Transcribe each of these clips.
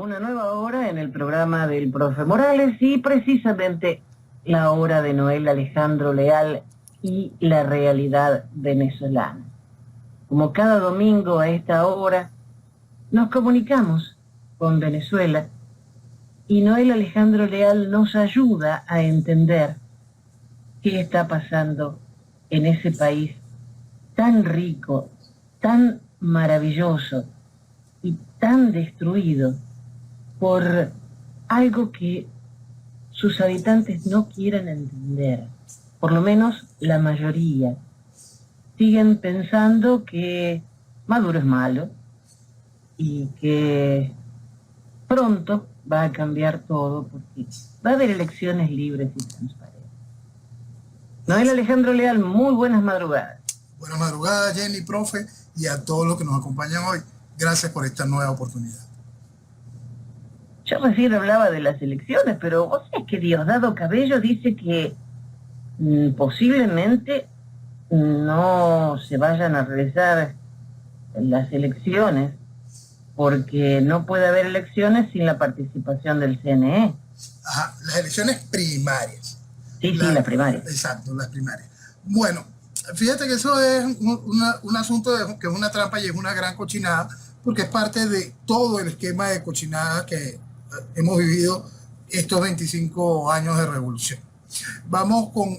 Una nueva hora en el programa del profe Morales y precisamente la hora de Noel Alejandro Leal y la realidad venezolana. Como cada domingo a esta hora nos comunicamos con Venezuela y Noel Alejandro Leal nos ayuda a entender qué está pasando en ese país tan rico, tan maravilloso y tan destruido por algo que sus habitantes no quieren entender. Por lo menos la mayoría. Siguen pensando que Maduro es malo y que pronto va a cambiar todo porque va a haber elecciones libres y transparentes. Noel Alejandro Leal, muy buenas madrugadas. Buenas madrugadas, Jenny, profe, y a todos los que nos acompañan hoy. Gracias por esta nueva oportunidad. Yo recién hablaba de las elecciones, pero vos sabés que Diosdado Cabello dice que posiblemente no se vayan a realizar las elecciones porque no puede haber elecciones sin la participación del CNE. Ajá, las elecciones primarias. Sí, las primarias. Exacto, las primarias. Bueno, fíjate que eso es un asunto que es una trampa y es una gran cochinada, porque es parte de todo el esquema de cochinada que hemos vivido estos 25 años de revolución. Vamos con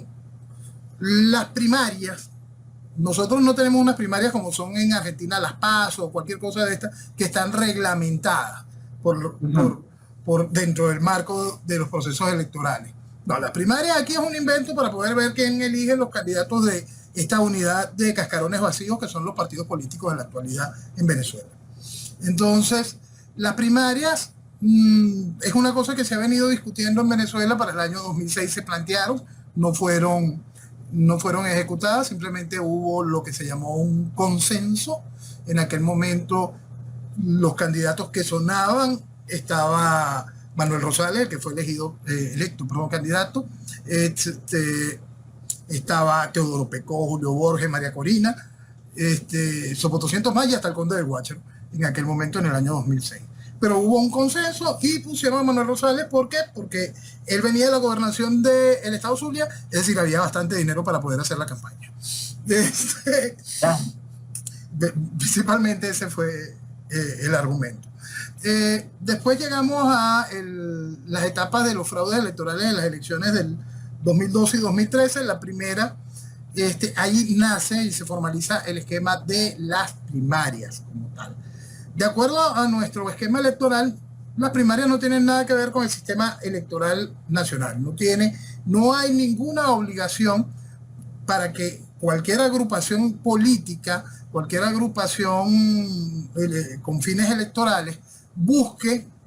las primarias. Nosotros no tenemos unas primarias como son en Argentina las PASO o cualquier cosa de esta, que están reglamentadas por dentro del marco de los procesos electorales. No, las primarias aquí es un invento para poder ver quién elige los candidatos de esta unidad de cascarones vacíos que son los partidos políticos en la actualidad en Venezuela. Entonces, las primarias es una cosa que se ha venido discutiendo en Venezuela. Para el año 2006 se plantearon, no fueron ejecutadas, simplemente hubo lo que se llamó un consenso. En aquel momento los candidatos que sonaban estaba Manuel Rosales, que fue electo candidato, estaba Teodoro Pecó, Julio Borges, María Corina, son 200 más y hasta el Conde del Guácharo, en aquel momento en el año 2006. Pero hubo un consenso y pusieron a Manuel Rosales. ¿Por qué? Porque él venía de la gobernación del estado Zulia, es decir, había bastante dinero para poder hacer la campaña. Principalmente ese fue el argumento. Después llegamos a las etapas de los fraudes electorales en las elecciones del 2012 y 2013. La primera, ahí nace y se formaliza el esquema de las primarias como tal. De acuerdo a nuestro esquema electoral, las primarias no tienen nada que ver con el sistema electoral nacional. No hay ninguna obligación para que cualquier agrupación política, cualquier agrupación con fines electorales,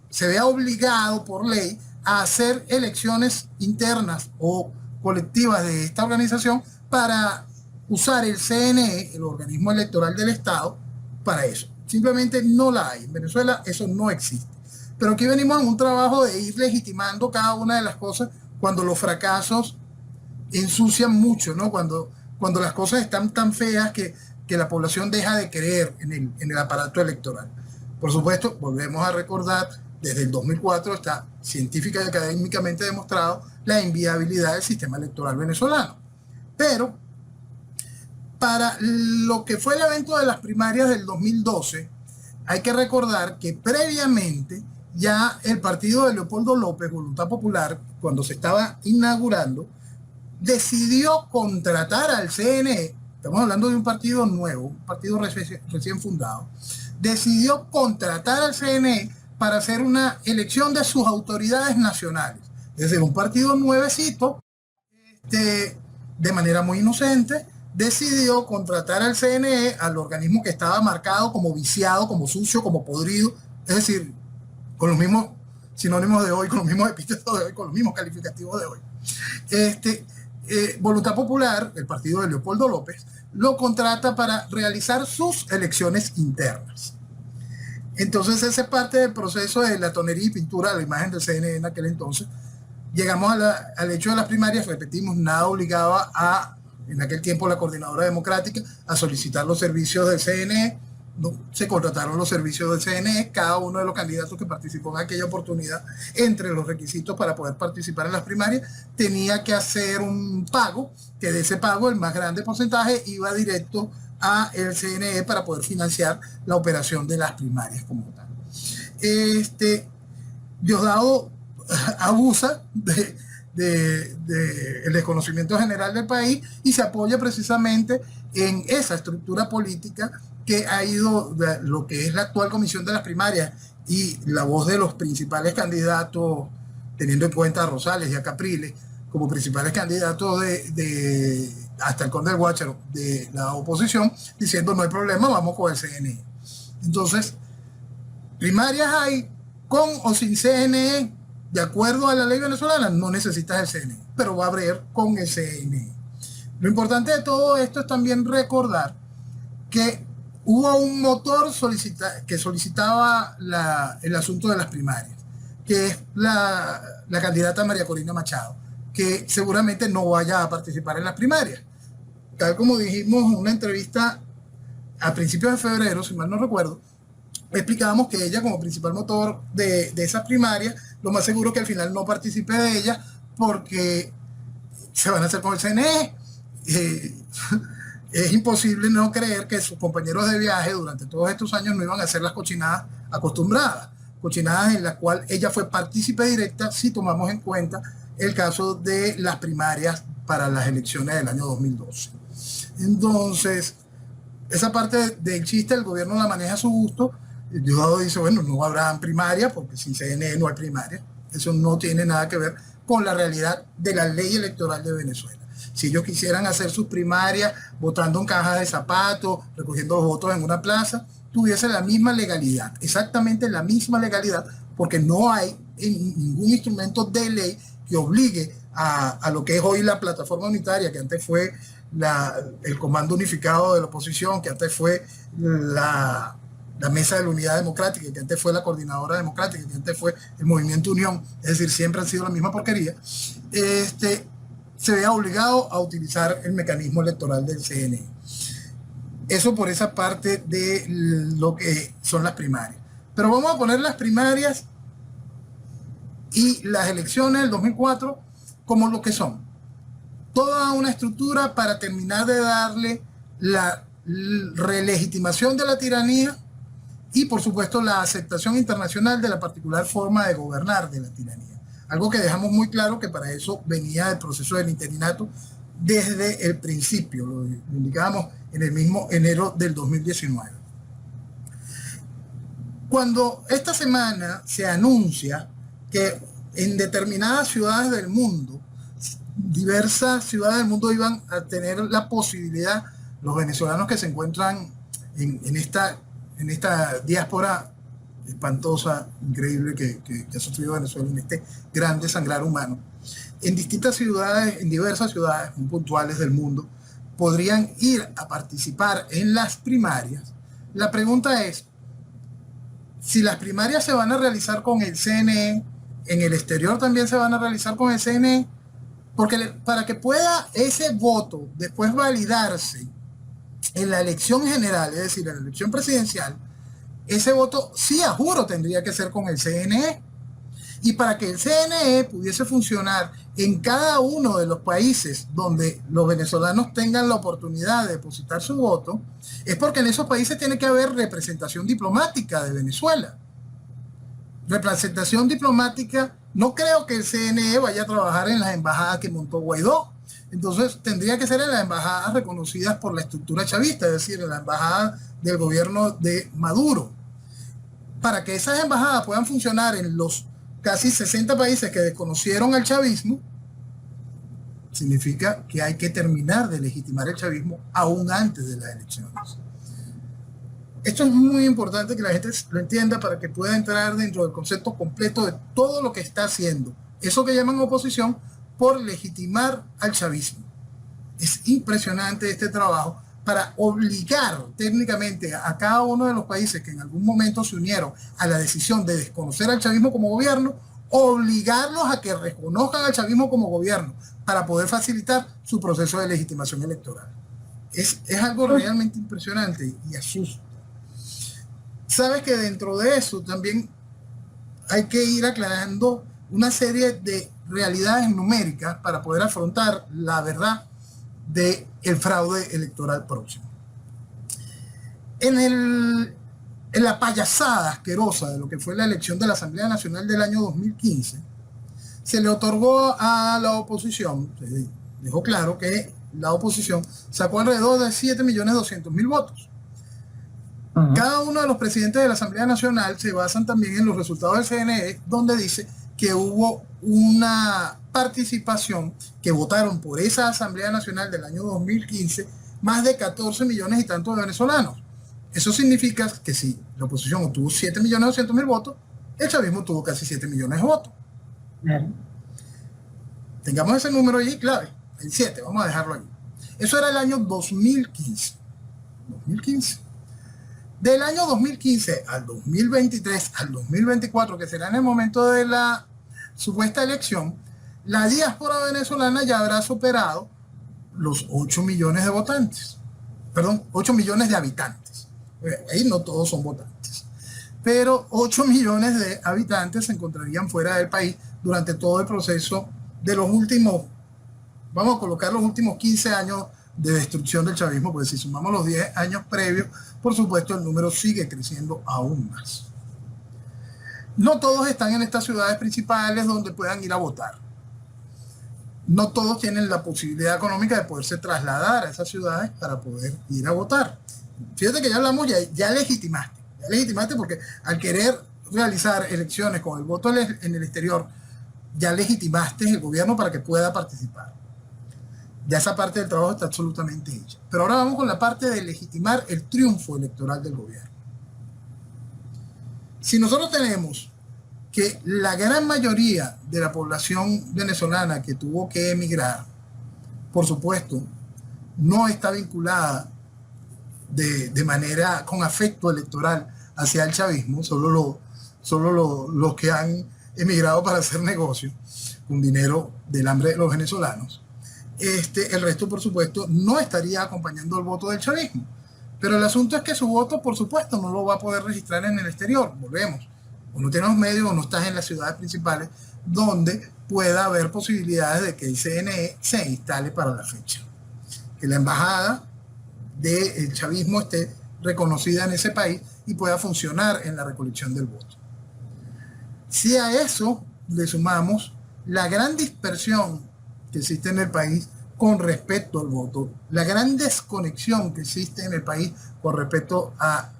se vea obligado por ley a hacer elecciones internas o colectivas de esta organización para usar el CNE, el organismo electoral del Estado, para eso. Simplemente no la hay. En Venezuela eso no existe. Pero aquí venimos en un trabajo de ir legitimando cada una de las cosas cuando los fracasos ensucian mucho, ¿no? Cuando las cosas están tan feas que la población deja de creer en el aparato electoral. Por supuesto, volvemos a recordar, desde el 2004 está científica y académicamente demostrado la inviabilidad del sistema electoral venezolano. Pero para lo que fue el evento de las primarias del 2012, hay que recordar que previamente ya el partido de Leopoldo López, Voluntad Popular, cuando se estaba inaugurando, decidió contratar al CNE. Estamos hablando de un partido nuevo, un partido recién fundado. Decidió contratar al CNE para hacer una elección de sus autoridades nacionales. Es decir, un partido nuevecito, de manera muy inocente, decidió contratar al CNE, al organismo que estaba marcado como viciado, como sucio, como podrido, es decir, con los mismos sinónimos de hoy, con los mismos epítetos de hoy, con los mismos calificativos de hoy. Voluntad Popular, el partido de Leopoldo López, lo contrata para realizar sus elecciones internas. Entonces esa es parte del proceso de la tonería y pintura de la imagen del CNE en aquel entonces. Llegamos al hecho de las primarias, repetimos, nada obligaba en aquel tiempo la Coordinadora Democrática a solicitar los servicios del CNE. no se contrataron los servicios del CNE. Cada uno de los candidatos que participó en aquella oportunidad, entre los requisitos para poder participar en las primarias, tenía que hacer un pago, que de ese pago el más grande porcentaje iba directo a el CNE para poder financiar la operación de las primarias como tal. Diosdado abusa del desconocimiento general del país y se apoya precisamente en esa estructura política que ha ido, lo que es la actual comisión de las primarias y la voz de los principales candidatos, teniendo en cuenta a Rosales y a Capriles como principales candidatos hasta el Conde del Guácharo de la oposición, diciendo no hay problema, vamos con el CNE. Entonces, primarias hay con o sin CNE, de acuerdo a la ley venezolana, no necesitas el CNE, pero va a haber con el CNE. Lo importante de todo esto es también recordar que hubo un motor que solicitaba el asunto de las primarias, que es la candidata María Corina Machado, que seguramente no vaya a participar en las primarias. Tal como dijimos en una entrevista a principios de febrero, si mal no recuerdo, explicábamos que ella, como principal motor de esas primarias, lo más seguro es que al final no participe de ellas porque se van a hacer con el CNE. Es imposible no creer que sus compañeros de viaje durante todos estos años no iban a hacer las cochinadas acostumbradas, cochinadas en las cuales ella fue partícipe directa si tomamos en cuenta el caso de las primarias para las elecciones del año 2012. Entonces, esa parte del chiste el gobierno la maneja a su gusto. Diosdado dice, bueno, no habrá primaria porque sin CNE no hay primaria. Eso no tiene nada que ver con la realidad de la ley electoral de Venezuela. Si ellos quisieran hacer sus primarias votando en cajas de zapatos, recogiendo los votos en una plaza, tuviese la misma legalidad, exactamente la misma legalidad, porque no hay ningún instrumento de ley que obligue a lo que es hoy la plataforma unitaria, que antes fue el Comando Unificado de la Oposición, que antes fue la Mesa de la Unidad Democrática, que antes fue la Coordinadora Democrática, que antes fue el Movimiento Unión, es decir, siempre han sido la misma porquería, se vea obligado a utilizar el mecanismo electoral del CNE. Eso por esa parte de lo que son las primarias. Pero vamos a poner las primarias y las elecciones del 2004 como lo que son. Toda una estructura para terminar de darle la relegitimación de la tiranía y, por supuesto, la aceptación internacional de la particular forma de gobernar de la tiranía. Algo que dejamos muy claro que para eso venía el proceso del interinato desde el principio, lo indicábamos en el mismo enero del 2019. Cuando esta semana se anuncia que en determinadas ciudades del mundo, diversas ciudades del mundo iban a tener la posibilidad, los venezolanos que se encuentran en esta diáspora espantosa, increíble que ha sufrido Venezuela en este gran desangrar humano, en distintas ciudades, en diversas ciudades muy puntuales del mundo, podrían ir a participar en las primarias. La pregunta es, si las primarias se van a realizar con el CNE, en el exterior también se van a realizar con el CNE, porque para que pueda ese voto después validarse en la elección general, es decir, en la elección presidencial, ese voto sí a juro tendría que ser con el CNE. Y para que el CNE pudiese funcionar en cada uno de los países donde los venezolanos tengan la oportunidad de depositar su voto, es porque en esos países tiene que haber representación diplomática de Venezuela. Representación diplomática, no creo que el CNE vaya a trabajar en las embajadas que montó Guaidó. Entonces tendría que ser en las embajadas reconocidas por la estructura chavista, es decir, en la embajada del gobierno de Maduro. Para que esas embajadas puedan funcionar en los casi 60 países que desconocieron al chavismo, significa que hay que terminar de legitimar el chavismo aún antes de las elecciones. Esto es muy importante que la gente lo entienda para que pueda entrar dentro del concepto completo de todo lo que está haciendo eso que llaman oposición por legitimar al chavismo. Es impresionante este trabajo para obligar técnicamente a cada uno de los países que en algún momento se unieron a la decisión de desconocer al chavismo como gobierno, obligarlos a que reconozcan al chavismo como gobierno para poder facilitar su proceso de legitimación electoral. Es algo realmente impresionante y asusta. sabes que dentro de eso también hay que ir aclarando una serie de realidades numéricas para poder afrontar la verdad del fraude electoral próximo. En la payasada asquerosa de lo que fue la elección de la Asamblea Nacional del año 2015, se le otorgó a la oposición, se dejó claro que la oposición sacó alrededor de 7.200.000 votos. Cada uno de los presidentes de la Asamblea Nacional se basan también en los resultados del CNE, donde dice que hubo una participación, que votaron por esa Asamblea Nacional del año 2015 más de 14 millones y tantos de venezolanos. Eso significa que si la oposición obtuvo 7.200.000 votos, el chavismo tuvo casi 7 millones de votos. Tengamos ese número allí clave, el 7, vamos a dejarlo ahí. Eso era el año 2015. Del año 2015 al 2023, al 2024, que será en el momento de la supuesta elección, la diáspora venezolana ya habrá superado los 8 millones de votantes. Perdón, 8 millones de habitantes. Ahí no todos son votantes. Pero 8 millones de habitantes se encontrarían fuera del país durante todo el proceso de los últimos, vamos a colocar los últimos 15 años de destrucción del chavismo, porque si sumamos los 10 años previos, por supuesto el número sigue creciendo aún más. No todos están en estas ciudades principales donde puedan ir a votar. No todos tienen la posibilidad económica de poderse trasladar a esas ciudades para poder ir a votar. Fíjate que ya hablamos, ya legitimaste porque al querer realizar elecciones con el voto en el exterior, ya legitimaste el gobierno para que pueda participar. Ya esa parte del trabajo está absolutamente hecha. Pero ahora vamos con la parte de legitimar el triunfo electoral del gobierno. Si nosotros tenemos que la gran mayoría de la población venezolana que tuvo que emigrar, por supuesto, no está vinculada de manera con afecto electoral hacia el chavismo, solo los que han emigrado para hacer negocios con dinero del hambre de los venezolanos. El resto, por supuesto, no estaría acompañando el voto del chavismo. Pero el asunto es que su voto, por supuesto, no lo va a poder registrar en el exterior. Volvemos. O no tienes los medios o no estás en las ciudades principales donde pueda haber posibilidades de que el CNE se instale para la fecha. Que la embajada del chavismo esté reconocida en ese país y pueda funcionar en la recolección del voto. Si a eso le sumamos la gran dispersión que existe en el país con respecto al voto, la gran desconexión que existe en el país con respecto a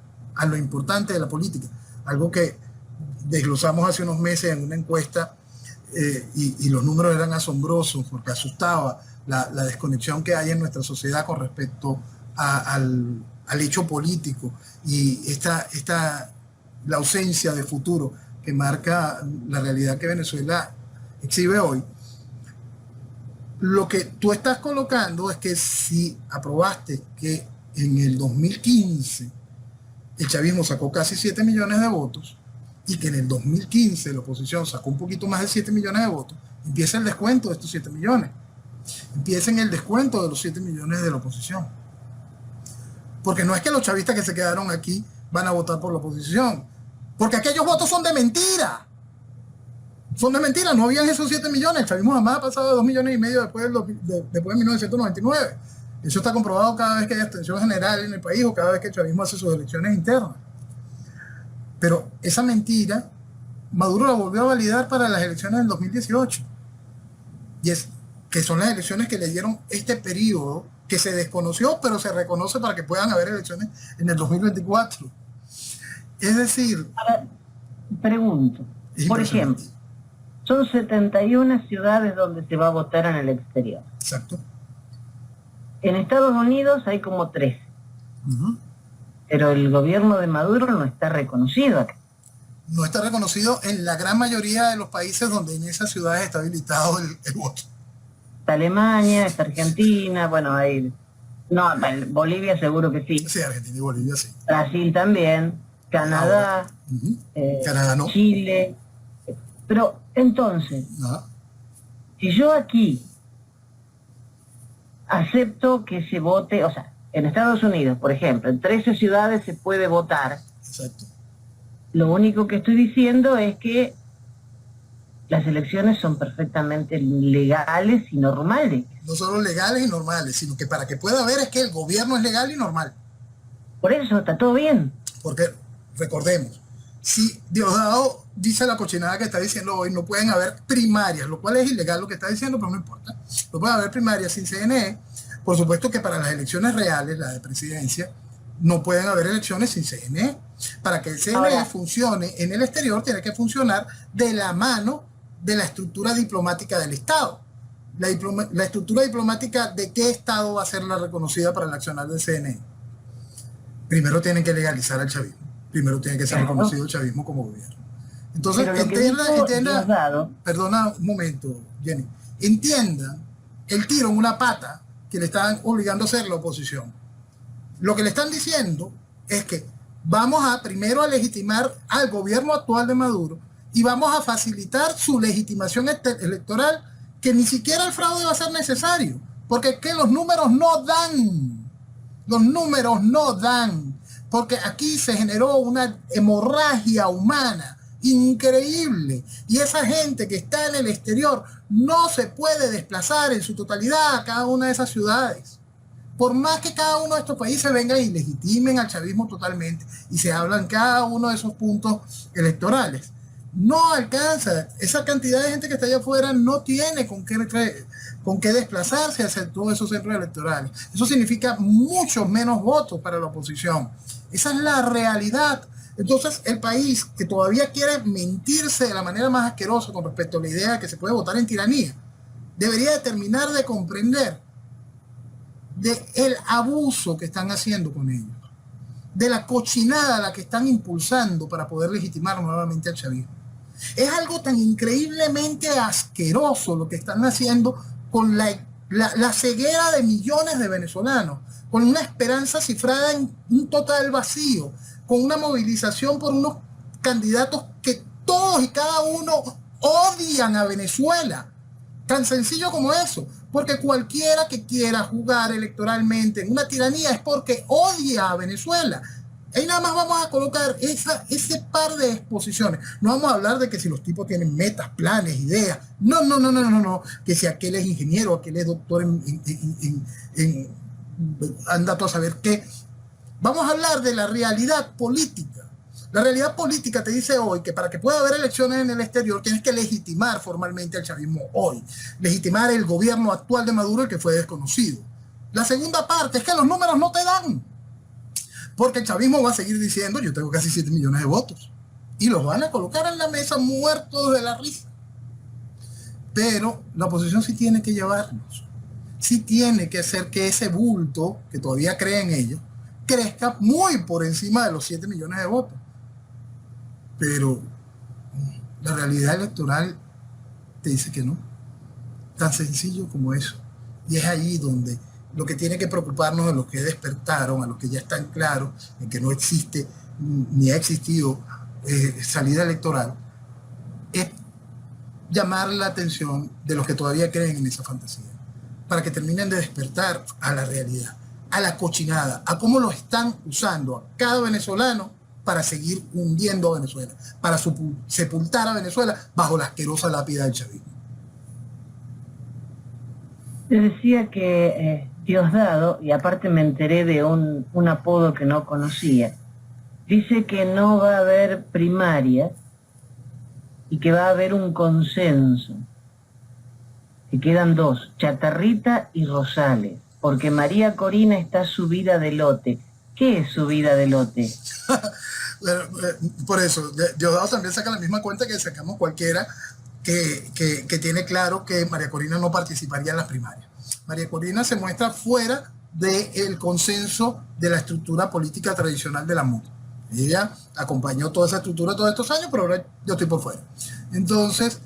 lo importante de la política, algo que desglosamos hace unos meses en una encuesta y los números eran asombrosos porque asustaba la desconexión que hay en nuestra sociedad con respecto al hecho político y la ausencia de futuro que marca la realidad que Venezuela exhibe hoy. Lo que tú estás colocando es que si aprobaste que en el 2015 el chavismo sacó casi 7 millones de votos y que en el 2015 la oposición sacó un poquito más de 7 millones de votos, empieza el descuento de estos 7 millones. Empieza en el descuento de los 7 millones de la oposición. Porque no es que los chavistas que se quedaron aquí van a votar por la oposición, porque aquellos votos son de mentira. Son de mentira, no habían esos 7 millones. El chavismo jamás ha pasado de 2,5 millones después de 1999. Eso está comprobado cada vez que hay abstención general en el país o cada vez que el chavismo hace sus elecciones internas. Pero esa mentira, Maduro la volvió a validar para las elecciones del 2018. Y es que son las elecciones que le dieron este periodo que se desconoció, pero se reconoce para que puedan haber elecciones en el 2024. Es decir... Ahora, pregunto, por ejemplo, son 71 ciudades donde se va a votar en el exterior. Exacto. En Estados Unidos hay como 13. Pero el gobierno de Maduro no está reconocido acá. No está reconocido en la gran mayoría de los países donde en esas ciudades está habilitado el voto. Está Alemania, está Argentina, bueno, hay... No, Bolivia seguro que sí. Sí, Argentina y Bolivia sí. Brasil también, Canadá, Canadá no. Chile. Pero entonces, si yo aquí acepto que se vote, o sea, en Estados Unidos, por ejemplo, en 13 ciudades se puede votar. Exacto. Lo único que estoy diciendo es que las elecciones son perfectamente legales y normales. No solo legales y normales, sino que para que pueda haber es que el gobierno es legal y normal. Por eso está todo bien. Porque, recordemos, si Diosdado dice la cochinada que está diciendo hoy, no pueden haber primarias, lo cual es ilegal lo que está diciendo, pero no importa. No puede haber primarias sin CNE. Por supuesto que para las elecciones reales, las de presidencia, no pueden haber elecciones sin CNE. Para que el CNE funcione en el exterior, tiene que funcionar de la mano de la estructura diplomática del Estado. La estructura diplomática de qué Estado va a ser la reconocida para el accionar del CNE. Primero tienen que legalizar al chavismo. Primero tiene que ser reconocido el chavismo como gobierno. Entonces, entienda, perdona un momento, Jenny, entiendan el tiro en una pata que le están obligando a hacer la oposición. Lo que le están diciendo es que vamos a primero a legitimar al gobierno actual de Maduro y vamos a facilitar su legitimación electoral, que ni siquiera el fraude va a ser necesario, porque es que los números no dan. Los números no dan, porque aquí se generó una hemorragia humana increíble, y esa gente que está en el exterior no se puede desplazar en su totalidad a cada una de esas ciudades. Por más que cada uno de estos países venga y legitimen al chavismo totalmente y se hablan cada uno de esos puntos electorales, no alcanza. Esa cantidad de gente que está allá afuera no tiene con qué desplazarse hacia todos esos centros electorales. Eso significa muchos menos votos para la oposición. Esa es la realidad. Entonces, el país que todavía quiere mentirse de la manera más asquerosa con respecto a la idea de que se puede votar en tiranía, debería terminar de comprender del abuso que están haciendo con ellos, de la cochinada a la que están impulsando para poder legitimar nuevamente al chavismo. Es algo tan increíblemente asqueroso lo que están haciendo con la ceguera de millones de venezolanos, con una esperanza cifrada en un total vacío, con una movilización por unos candidatos que todos y cada uno odian a Venezuela. Tan sencillo como eso, porque cualquiera que quiera jugar electoralmente en una tiranía es porque odia a Venezuela. Ahí nada más vamos a colocar ese par de exposiciones. No vamos a hablar de que si los tipos tienen metas, planes, ideas. No. Que si aquel es ingeniero, aquel es doctor anda todo a saber qué. Vamos a hablar de la realidad política. La realidad política te dice hoy que para que pueda haber elecciones en el exterior tienes que legitimar formalmente al chavismo hoy. Legitimar el gobierno actual de Maduro, el que fue desconocido. La segunda parte es que los números no te dan. Porque el chavismo va a seguir diciendo, yo tengo casi 7 millones de votos. Y los van a colocar en la mesa muertos de la risa. Pero la oposición sí tiene que llevarlos. Sí tiene que hacer que ese bulto, que todavía cree en ellos, crezca muy por encima de los 7 millones de votos. Pero la realidad electoral te dice que no. Tan sencillo como eso. Y es ahí donde lo que tiene que preocuparnos, a los que despertaron, a los que ya están claros en que no existe ni ha existido salida electoral, es llamar la atención de los que todavía creen en esa fantasía, para que terminen de despertar a la realidad, a la cochinada, a cómo lo están usando a cada venezolano para seguir hundiendo a Venezuela, para sepultar a Venezuela bajo la asquerosa lápida del chavismo. Te decía que Diosdado, y aparte me enteré de un apodo que no conocía, dice que no va a haber primaria y que va a haber un consenso, que quedan dos, Chatarrita y Rosales, porque María Corina está subida de lote. ¿Qué es subida de lote? Por eso, Diosdado también saca la misma cuenta que sacamos cualquiera que tiene claro que María Corina no participaría en las primarias. María Corina se muestra fuera del consenso de la estructura política tradicional de la MUD. Ella acompañó toda esa estructura todos estos años, pero ahora yo estoy por fuera. Entonces,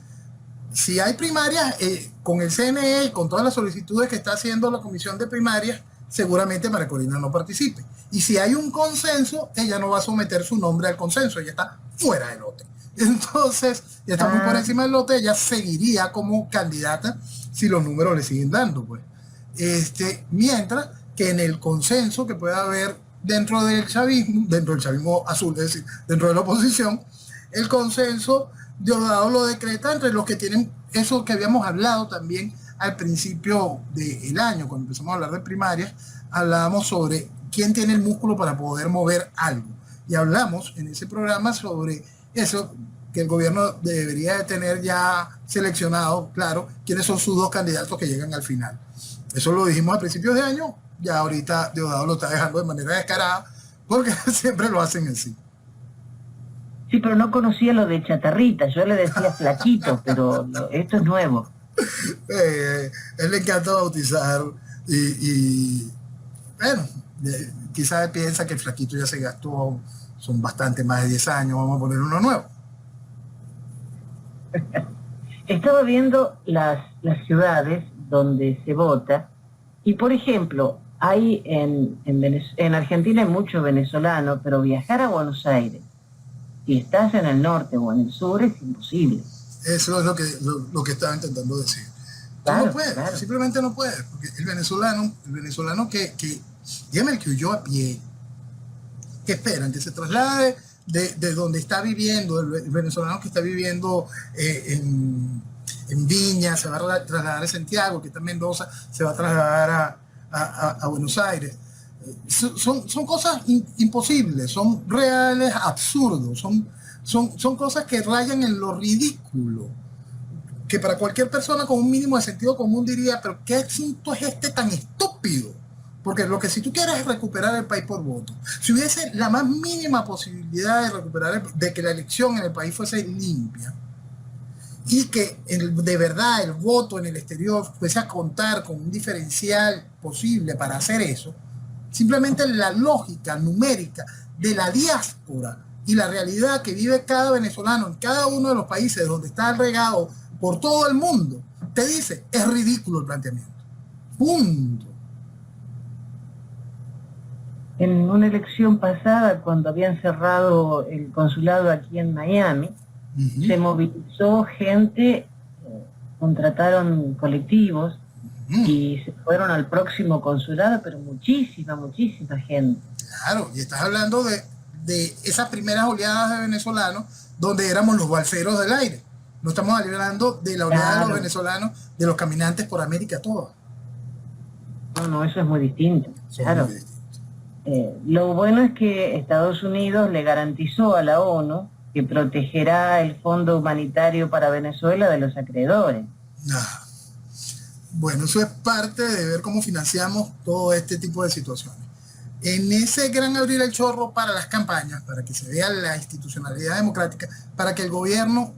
si hay primarias, con el CNE y con todas las solicitudes que está haciendo la comisión de primarias, seguramente María Corina no participe. Y si hay un consenso, ella no va a someter su nombre al consenso, ella está fuera del lote. Entonces, ya está muy por encima del lote, ella seguiría como candidata si los números le siguen dando, pues. Mientras que en el consenso que pueda haber dentro del chavismo azul, es decir, dentro de la oposición, el consenso Diosdado lo decreta entre los que tienen eso que habíamos hablado también al principio del año, cuando empezamos a hablar de primarias, hablábamos sobre quién tiene el músculo para poder mover algo. Y hablamos en ese programa sobre eso, que el gobierno debería de tener ya seleccionado, claro, quiénes son sus dos candidatos que llegan al final. Eso lo dijimos a principios de año, ya ahorita Diosdado lo está dejando de manera descarada, porque siempre lo hacen así. Sí, pero no conocía lo de chatarrita, yo le decía flaquito, pero esto es nuevo. Él le encanta bautizar y bueno, quizás piensa que el flaquito ya se gastó, son bastante más de 10 años, vamos a poner uno nuevo. Estaba viendo las ciudades donde se vota y, por ejemplo, hay en Argentina hay mucho venezolano, pero viajar a Buenos Aires, si estás en el norte o en el sur, es imposible. Eso es lo que estaba intentando decir. Claro, no puedes, claro. simplemente no puedes, porque el venezolano que dígame el que huyó a pie, que esperan que se traslade de donde está viviendo, el venezolano que está viviendo en Viña, se va a trasladar a Santiago, que está en Mendoza, se va a trasladar a Buenos Aires. Son cosas imposibles, son reales, absurdos, son cosas que rayan en lo ridículo, que para cualquier persona con un mínimo de sentido común diría, pero ¿qué asunto es este tan estúpido? Porque lo que si tú quieres es recuperar el país por voto, si hubiese la más mínima posibilidad de recuperar, de que la elección en el país fuese limpia, y que de verdad el voto en el exterior fuese a contar con un diferencial posible para hacer eso, simplemente la lógica numérica de la diáspora y la realidad que vive cada venezolano en cada uno de los países donde está regado por todo el mundo, te dice, es ridículo el planteamiento. Punto. En una elección pasada, cuando habían cerrado el consulado aquí en Miami, se movilizó gente, contrataron colectivos y se fueron al próximo consulado, pero muchísima gente. Claro, y estás hablando de esas primeras oleadas de venezolanos donde éramos los balseros del aire. No estamos hablando de la oleada de los venezolanos, de los caminantes por América toda. No, eso es muy distinto. Claro. Muy distinto. Lo bueno es que Estados Unidos le garantizó a la ONU que protegerá el Fondo Humanitario para Venezuela de los acreedores. Bueno, eso es parte de ver cómo financiamos todo este tipo de situaciones. En ese gran abrir el chorro para las campañas, para que se vea la institucionalidad democrática, para que el gobierno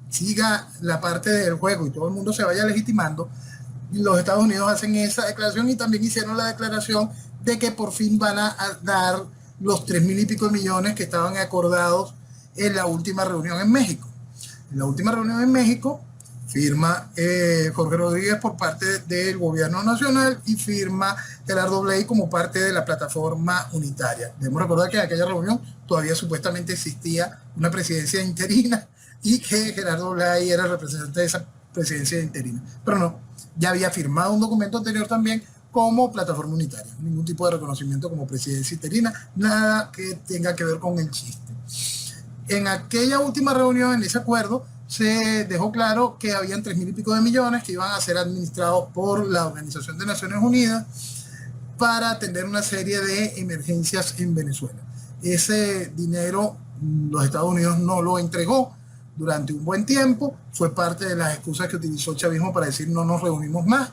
siga la parte del juego y todo el mundo se vaya legitimando, los Estados Unidos hacen esa declaración y también hicieron la declaración de que por fin van a dar los 3.000 y pico de millones que estaban acordados en la última reunión en México. En la última reunión en México firma Jorge Rodríguez por parte del gobierno nacional y firma Gerardo Blay como parte de la plataforma unitaria. Debemos recordar que en aquella reunión todavía supuestamente existía una presidencia interina y que Gerardo Blay era el representante de esa presidencia interina. Pero no, ya había firmado un documento anterior también como plataforma unitaria. Ningún tipo de reconocimiento como presidencia interina, nada que tenga que ver con el chiste. En aquella última reunión, en ese acuerdo, se dejó claro que habían 3.000 y pico de millones que iban a ser administrados por la Organización de Naciones Unidas para atender una serie de emergencias en Venezuela. Ese dinero los Estados Unidos no lo entregó durante un buen tiempo, fue parte de las excusas que utilizó el chavismo para decir no nos reunimos más,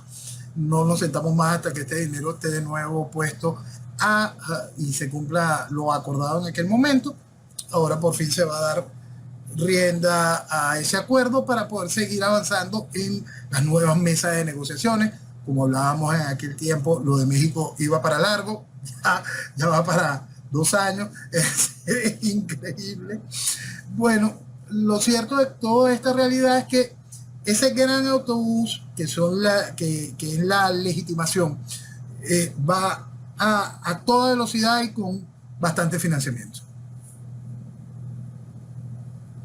no nos sentamos más hasta que este dinero esté de nuevo puesto y se cumpla lo acordado en aquel momento. Ahora por fin se va a dar rienda a ese acuerdo para poder seguir avanzando en las nuevas mesas de negociaciones. Como hablábamos en aquel tiempo, lo de México iba para largo, ya va para 2 años, es increíble. Bueno, lo cierto de toda esta realidad es que ese gran autobús, que es la legitimación, va a toda velocidad y con bastante financiamiento.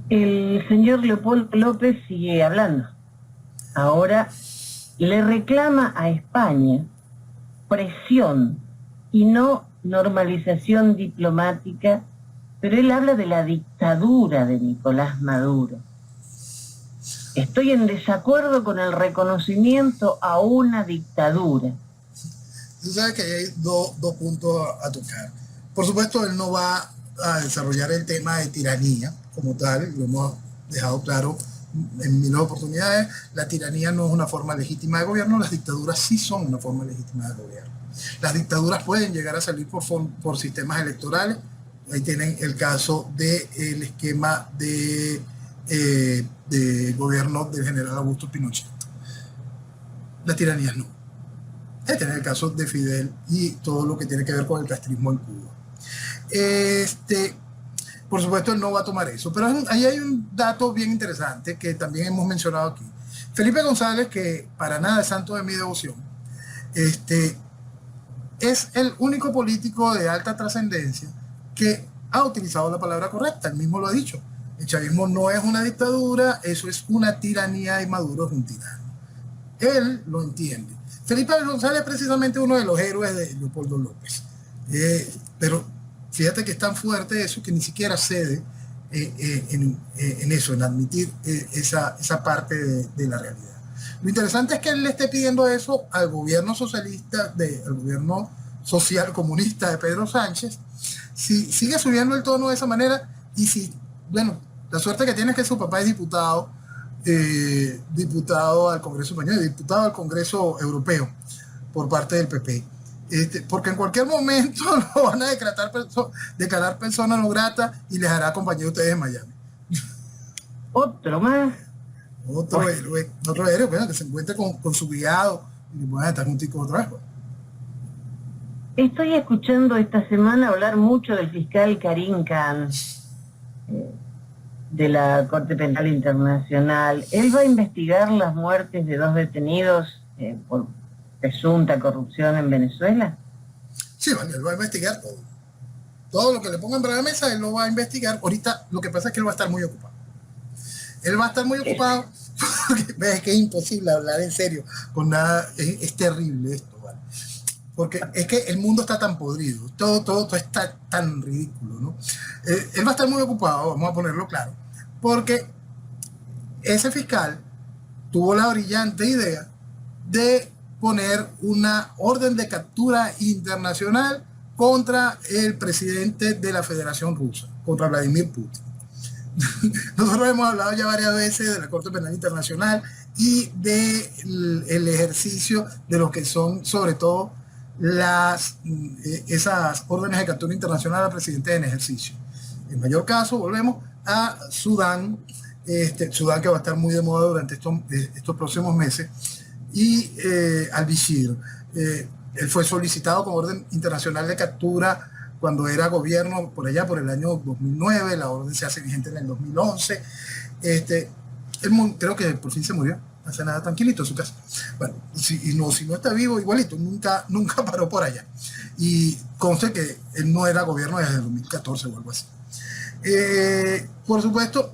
El señor Leopoldo López sigue hablando. Ahora le reclama a España presión y no normalización diplomática, pero él habla de la dictadura de Nicolás Maduro. Estoy en desacuerdo con el reconocimiento a una dictadura. Tú sabes que hay dos puntos a tocar. Por supuesto, él no va a desarrollar el tema de tiranía como tal, lo hemos dejado claro en mil oportunidades. La tiranía no es una forma legítima de gobierno, las dictaduras sí son una forma legítima de gobierno. Las dictaduras pueden llegar a salir por sistemas electorales. Ahí tienen el caso del esquema de gobierno del general Augusto Pinochet. Las tiranías no. Ahí tienen el caso de Fidel y todo lo que tiene que ver con el castrismo en Cuba. Por supuesto, él no va a tomar eso, pero ahí hay un dato bien interesante que también hemos mencionado aquí. Felipe González, que para nada es santo de mi devoción, es el único político de alta trascendencia que ha utilizado la palabra correcta. Él mismo lo ha dicho. El chavismo no es una dictadura, eso es una tiranía y Maduro es un tirano. Él lo entiende. Felipe González es precisamente uno de los héroes de Leopoldo López. Pero fíjate que es tan fuerte eso que ni siquiera cede en eso, en admitir esa parte de la realidad. Lo interesante es que él le esté pidiendo eso al gobierno socialista, al gobierno social comunista de Pedro Sánchez. Si sigue subiendo el tono de esa manera, y si, bueno, la suerte que tiene es que su papá es diputado al Congreso Español, diputado al Congreso Europeo por parte del PP. Porque en cualquier momento lo van a declarar persona no grata y les hará compañía a ustedes en Miami. Otro más. Otro héroe, bueno, que se encuentre con su criado y van a estar juntitos otra vez. Bueno. Estoy escuchando esta semana hablar mucho del fiscal Karim Khan de la Corte Penal Internacional. Él va a investigar las muertes de 2 detenidos por presunta corrupción en Venezuela. Sí, bueno, él va a investigar todo. Todo lo que le pongan para la mesa, él lo va a investigar. Ahorita lo que pasa es que él va a estar muy ocupado. Él va a estar muy ocupado porque ves que es imposible hablar en serio con nada. Es terrible esto, ¿vale? Porque es que el mundo está tan podrido, todo está tan ridículo, ¿no? Él va a estar muy ocupado, vamos a ponerlo claro, porque ese fiscal tuvo la brillante idea de poner una orden de captura internacional contra el presidente de la Federación Rusa, contra Vladimir Putin. Nosotros hemos hablado ya varias veces de la Corte Penal Internacional y del ejercicio de lo que son sobre todo esas órdenes de captura internacional al presidente en ejercicio. En mayor caso, volvemos a Sudán, Sudán que va a estar muy de moda durante estos próximos meses, y al-Bashir. Él fue solicitado con orden internacional de captura cuando era gobierno por allá, por el año 2009, la orden se hace vigente en el 2011. Él creo que por fin se murió, hace nada, tranquilito en su casa. Bueno, si no está vivo, igualito, nunca paró por allá. Y conste que él no era gobierno desde el 2014 o algo así. Por supuesto,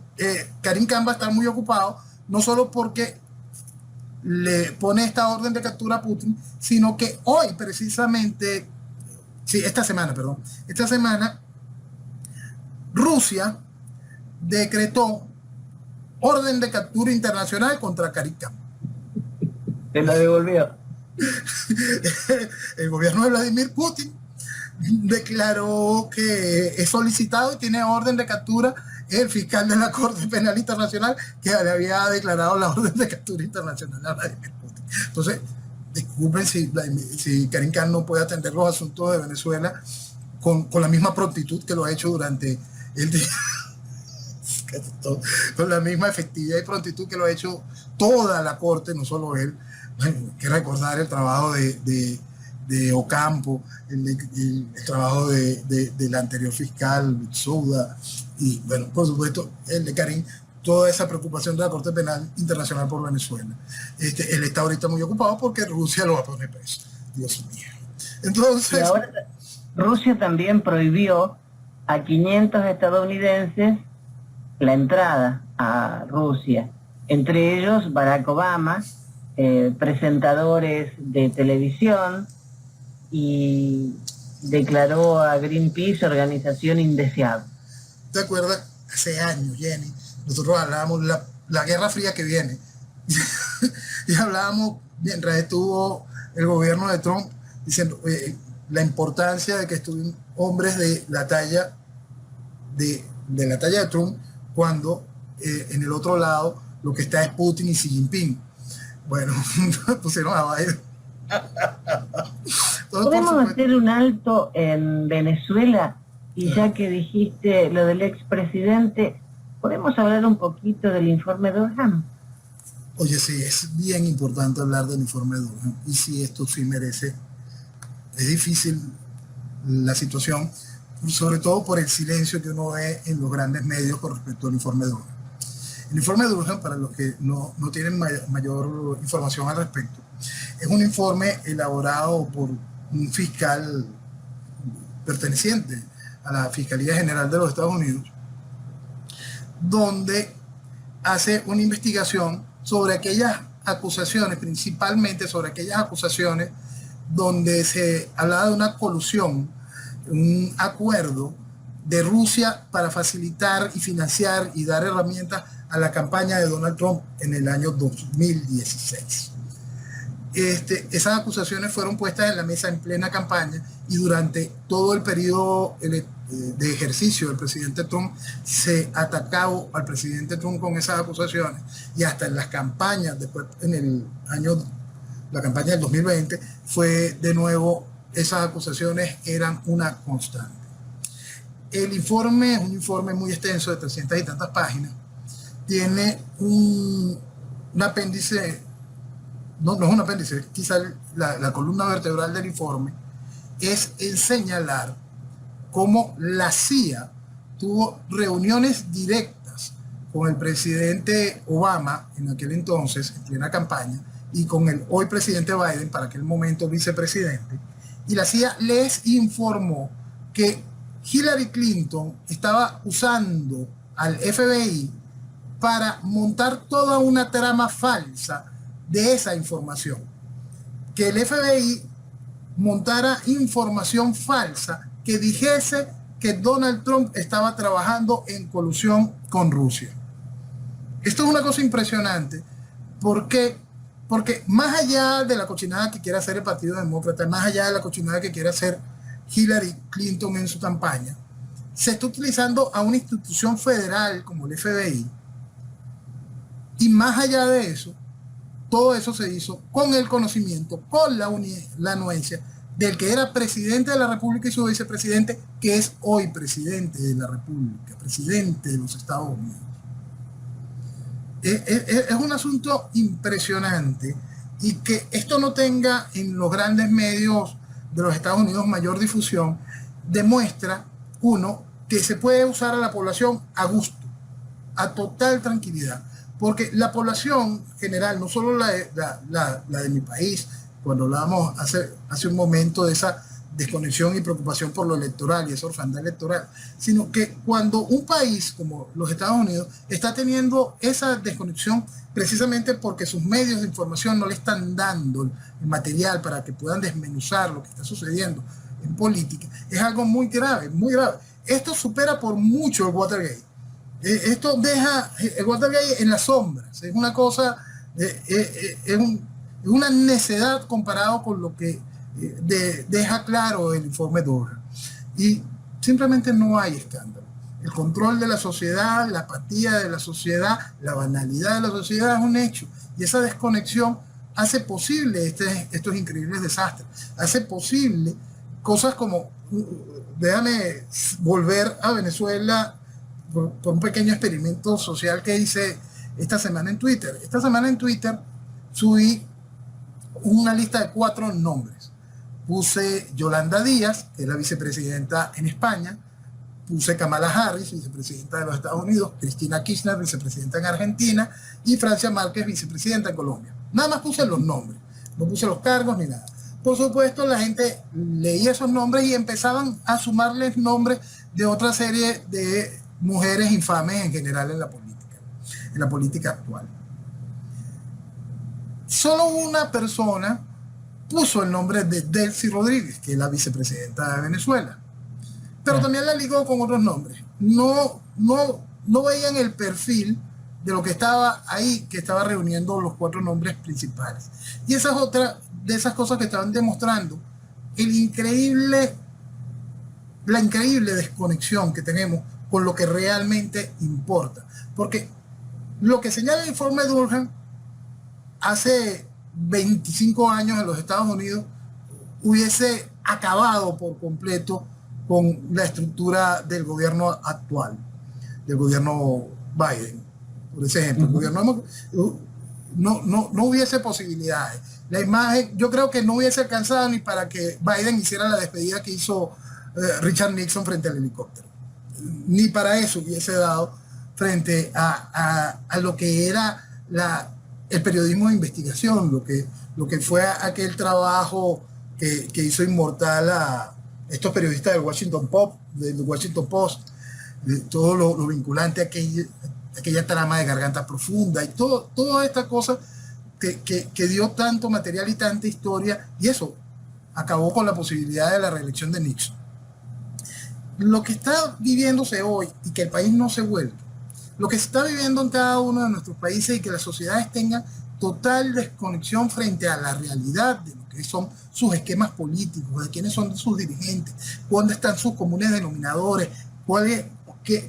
Karim Khan va a estar muy ocupado, no solo porque le pone esta orden de captura a Putin, sino que hoy precisamente, esta semana, Rusia decretó orden de captura internacional contra Karim Khan. Se la devolvió. El gobierno de Vladimir Putin declaró que es solicitado y tiene orden de captura el fiscal de la Corte Penal Internacional que le había declarado la orden de captura internacional a Vladimir Putin. Entonces, disculpen si Karim Khan no puede atender los asuntos de Venezuela con la misma prontitud que lo ha hecho durante el día, con la misma efectividad y prontitud que lo ha hecho toda la Corte, no solo él. Bueno, hay que recordar el trabajo de Ocampo, el trabajo del anterior fiscal, Souda, y bueno, por supuesto, el de Karim, toda esa preocupación de la Corte Penal Internacional por Venezuela. Él está ahorita muy ocupado porque Rusia lo va a poner preso. Dios mío. Entonces... Y ahora Rusia también prohibió a 500 estadounidenses la entrada a Rusia, entre ellos Barack Obama, presentadores de televisión y declaró a Greenpeace organización indeseable. ¿Te acuerdas? Hace años, Jenny, nosotros hablábamos la Guerra Fría que viene. Y hablábamos, mientras estuvo el gobierno de Trump, diciendo la importancia de que estuvieran hombres de la talla de Trump, cuando en el otro lado lo que está es Putin y Xi Jinping. Bueno, pusieron a Biden. ¿Podemos hacer un alto en Venezuela? Y ya que dijiste lo del expresidente, ¿podemos hablar un poquito del informe Durham? Oye, sí, es bien importante hablar del informe Durham. Y sí, esto sí merece. Es difícil la situación, sobre todo por el silencio que uno ve en los grandes medios con respecto al informe Durham. El informe Durham, para los que no tienen mayor información al respecto, es un informe elaborado por un fiscal perteneciente a la Fiscalía General de los Estados Unidos, donde hace una investigación sobre aquellas acusaciones, principalmente sobre aquellas acusaciones donde se hablaba de una colusión, un acuerdo de Rusia para facilitar y financiar y dar herramientas a la campaña de Donald Trump en el año 2016. Esas acusaciones fueron puestas en la mesa en plena campaña y durante todo el periodo de ejercicio del presidente Trump se atacaba al presidente Trump con esas acusaciones, y hasta en las campañas, después la campaña del 2020, fue de nuevo, esas acusaciones eran una constante. El informe es un informe muy extenso de 300 y tantas páginas, tiene un apéndice. No es un apéndice, quizá la columna vertebral del informe es el señalar cómo la CIA tuvo reuniones directas con el presidente Obama en aquel entonces, en plena campaña, y con el hoy presidente Biden, para aquel momento vicepresidente, y la CIA les informó que Hillary Clinton estaba usando al FBI para montar toda una trama falsa de esa información, que el FBI montara información falsa que dijese que Donald Trump estaba trabajando en colusión con Rusia. Esto es una cosa impresionante, porque más allá de la cochinada que quiera hacer el Partido Demócrata, más allá de la cochinada que quiera hacer Hillary Clinton en su campaña, se está utilizando a una institución federal como el FBI, y más allá de eso, todo eso se hizo con el conocimiento, con la anuencia del que era presidente de la República y su vicepresidente, que es hoy presidente de la República, presidente de los Estados Unidos. Es un asunto impresionante, y que esto no tenga en los grandes medios de los Estados Unidos mayor difusión demuestra, uno, que se puede usar a la población a gusto, a total tranquilidad. Porque la población general, no solo la de mi país, cuando hablábamos hace un momento de esa desconexión y preocupación por lo electoral y esa orfandad electoral, sino que cuando un país como los Estados Unidos está teniendo esa desconexión precisamente porque sus medios de información no le están dando el material para que puedan desmenuzar lo que está sucediendo en política, es algo muy grave, muy grave. Esto supera por mucho el Watergate. Esto deja el Watergate en las sombras. Es una cosa, es una necedad comparado con lo que deja claro el informe Durham. Y simplemente no hay escándalo. El control de la sociedad, la apatía de la sociedad, la banalidad de la sociedad es un hecho. Y esa desconexión hace posible estos increíbles desastres. Hace posible cosas como, déjame volver a Venezuela por un pequeño experimento social que hice esta semana en Twitter. Esta semana en Twitter subí una lista de 4 nombres. Puse Yolanda Díaz, que es la vicepresidenta en España. Puse Kamala Harris, vicepresidenta de los Estados Unidos. Cristina Kirchner, vicepresidenta en Argentina. Y Francia Márquez, vicepresidenta en Colombia. Nada más puse los nombres. No puse los cargos ni nada. Por supuesto, la gente leía esos nombres y empezaban a sumarles nombres de otra serie de mujeres infames en general en la política actual. Solo una persona puso el nombre de Delcy Rodríguez, que es la vicepresidenta de Venezuela. Pero también la ligó con otros nombres. No veían el perfil de lo que estaba ahí, que estaba reuniendo los 4 nombres principales. Y esa es otra de esas cosas que estaban demostrando la increíble desconexión que tenemos con lo que realmente importa. Porque lo que señala el informe Durham hace 25 años en los Estados Unidos hubiese acabado por completo con la estructura del gobierno actual, del gobierno Biden, por ese ejemplo. El gobierno no hubiese posibilidades. La imagen, yo creo que no hubiese alcanzado ni para que Biden hiciera la despedida que hizo Richard Nixon frente al helicóptero. Ni para eso hubiese dado frente a lo que era el periodismo de investigación, lo que fue aquel trabajo que hizo inmortal a estos periodistas del Washington Post, de todo lo vinculante a aquella trama de Garganta Profunda y toda esta cosa que dio tanto material y tanta historia, y eso acabó con la posibilidad de la reelección de Nixon. Lo que está viviéndose hoy y que el país no se vuelva, lo que se está viviendo en cada uno de nuestros países y que las sociedades tengan total desconexión frente a la realidad de lo que son sus esquemas políticos, de quiénes son sus dirigentes, dónde están sus comunes denominadores,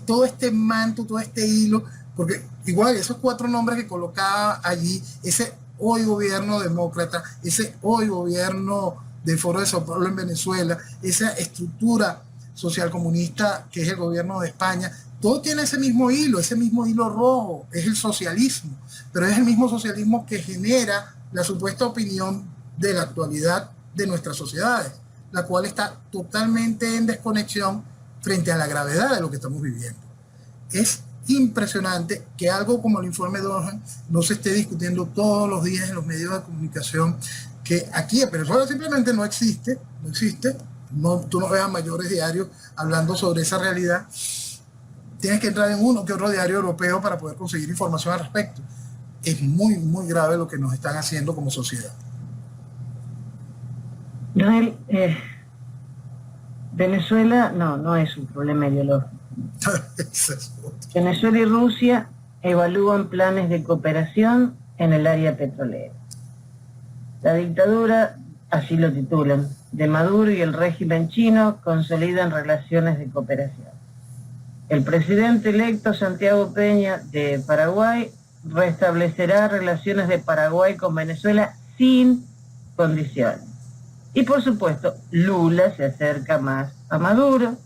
todo este manto, todo este hilo, porque igual esos 4 nombres que colocaba allí, ese hoy gobierno demócrata, ese hoy gobierno del Foro de Sao Paulo en Venezuela, esa estructura social comunista que es el gobierno de España, todo tiene ese mismo hilo rojo, es el socialismo, pero es el mismo socialismo que genera la supuesta opinión de la actualidad de nuestras sociedades, la cual está totalmente en desconexión frente a la gravedad de lo que estamos viviendo. Es impresionante que algo como el informe Durham no se esté discutiendo todos los días en los medios de comunicación, que aquí en Venezuela simplemente no existe. Tú no veas mayores diarios hablando sobre esa realidad. Tienes que entrar en uno que otro diario europeo para poder conseguir información al respecto. Es muy, muy grave lo que nos están haciendo como sociedad. Noel, Venezuela no es un problema ideológico. Venezuela y Rusia evalúan planes de cooperación en el área petrolera. La dictadura, así lo titulan, de Maduro y el régimen chino consolidan relaciones de cooperación. El presidente electo Santiago Peña de Paraguay restablecerá relaciones de Paraguay con Venezuela sin condiciones. Y por supuesto, Lula se acerca más a Maduro,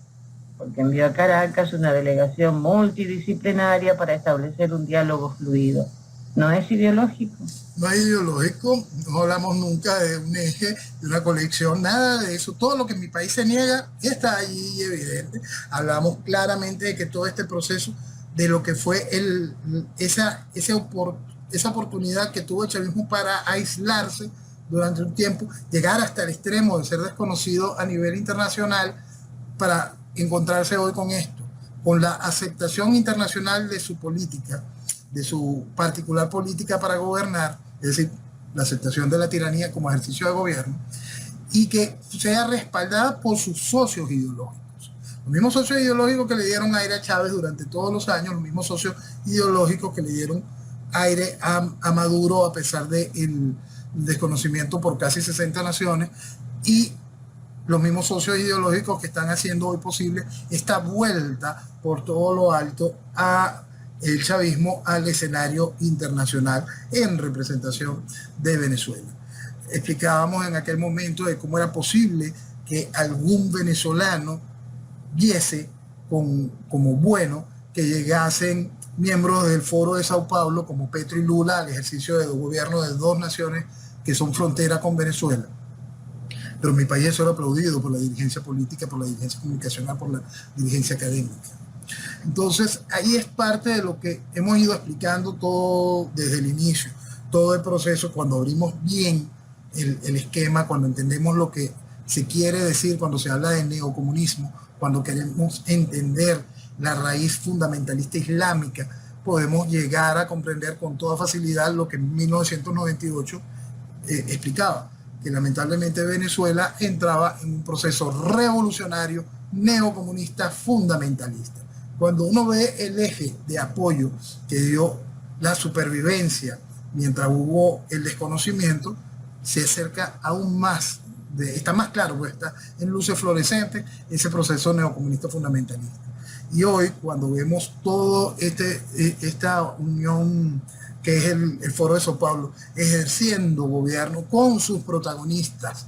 porque envió a Caracas una delegación multidisciplinaria para establecer un diálogo fluido. ¿No es ideológico? No es ideológico, no hablamos nunca de un eje, de una colección, nada de eso. Todo lo que en mi país se niega está allí evidente. Hablamos claramente de que todo este proceso, de lo que fue esa oportunidad que tuvo el chavismo para aislarse durante un tiempo, llegar hasta el extremo de ser desconocido a nivel internacional para encontrarse hoy con esto, con la aceptación internacional de su política, de su particular política para gobernar, es decir, la aceptación de la tiranía como ejercicio de gobierno, y que sea respaldada por sus socios ideológicos. Los mismos socios ideológicos que le dieron aire a Chávez durante todos los años, los mismos socios ideológicos que le dieron aire a Maduro a pesar del desconocimiento por casi 60 naciones, y los mismos socios ideológicos que están haciendo hoy posible esta vuelta por todo lo alto a el chavismo al escenario internacional en representación de Venezuela. Explicábamos en aquel momento de cómo era posible que algún venezolano viese como bueno que llegasen miembros del Foro de Sao Paulo como Petro y Lula al ejercicio de gobierno de 2 naciones que son frontera con Venezuela. Pero en mi país eso era aplaudido por la dirigencia política, por la dirigencia comunicacional, por la dirigencia académica. Entonces, ahí es parte de lo que hemos ido explicando todo desde el inicio, todo el proceso, cuando abrimos bien el esquema, cuando entendemos lo que se quiere decir cuando se habla de neocomunismo, cuando queremos entender la raíz fundamentalista islámica, podemos llegar a comprender con toda facilidad lo que en 1998 explicaba. que lamentablemente Venezuela entraba en un proceso revolucionario, neocomunista, fundamentalista. Cuando uno ve el eje de apoyo que dio la supervivencia mientras hubo el desconocimiento, se acerca aún más, está más claro, pues está en luces fluorescentes ese proceso neocomunista fundamentalista. Y hoy, cuando vemos todo esta unión que es el Foro de Sao Paulo, ejerciendo gobierno con sus protagonistas,